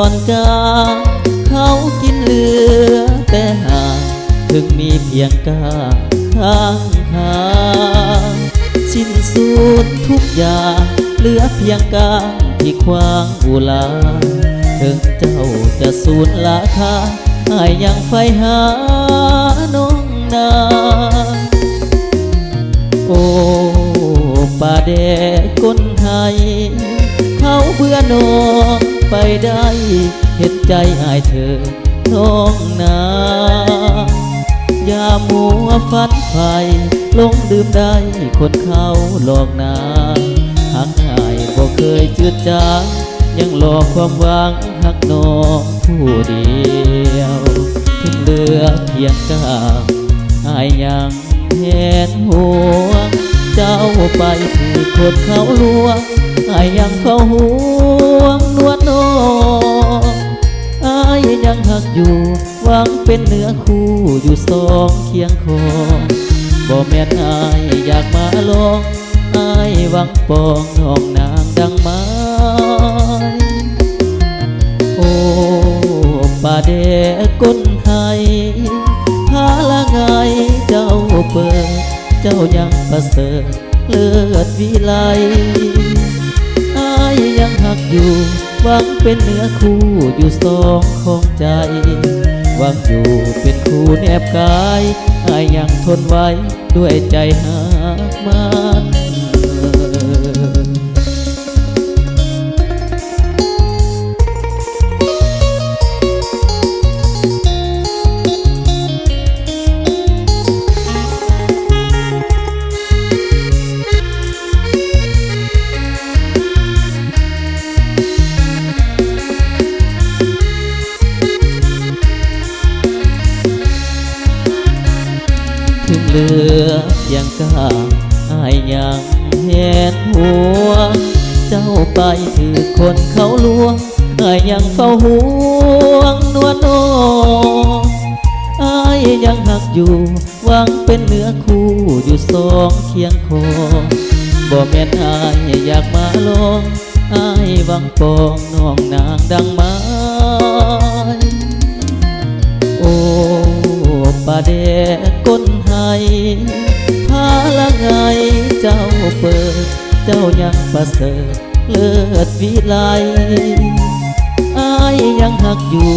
อนกาเขากินเหลือแต่หางถึงมีเพียงกาข้างหางสิ้นสุดทุกอย่างเหลือเพียงกาที่ขวางอุลาถึงเจ้าจะสูญราคาให้ยังไฟหาน้องนาโอ้ป่าแดดก้นไห้เขาเบื่อน้องไปได้เห็นใจอายเธอน้องนาอย่ามัวฝันไฟลงดื่มได้คนเขาหลอกนาหักอายบ่เคยจืดจางยังหลอกความหวังหักน้องผู้เดียวถึงเหลือเพียงกาอายยังเห็นห่วงเจ้าไปถือคนเขาลวงอายยังเฝ้าห่วงนวลน้องอายยังหักอยู่หวังเป็นเนื้อคู่อยู่สองเคียงคอบ่แม่นอายอยากมาลองอายหวังปองน้องนางดังไม้โอ้ป่าแดดก้นไห้หาละไงเจ้าเปิดเจ้ายังประเสริฐเลิศวิไลอายยังหักอยู่หวังเป็นเนื้อคู่อยู่สองของใจหวังอยู่เป็นคู่แนบกายอายยังทนไว้ด้วยใจหักมันถึงเหลือยังกาอายยังเห็นหัวเจ้าไปถือคนเขาลวงอายยังเฝ้าห่วงนวลน้องอายยังหักอยู่หวังเป็นเนื้อคู่อยู่สองเคียงคอบ่แม่นอายอยากมาลองอายหวังปองน้องนางดังไม้โอ้ป่าแดดก้นไห้หาละไงเจ้าเปิดเจ้ายังประเสริฐเลิศวิไลอายยังหักอยู่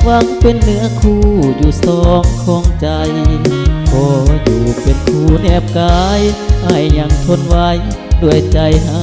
หวังเป็นเนื้อคู่อยู่สองของใจขออยู่เป็นคู่แนบกายอายยังทนไว้ด้วยใจหา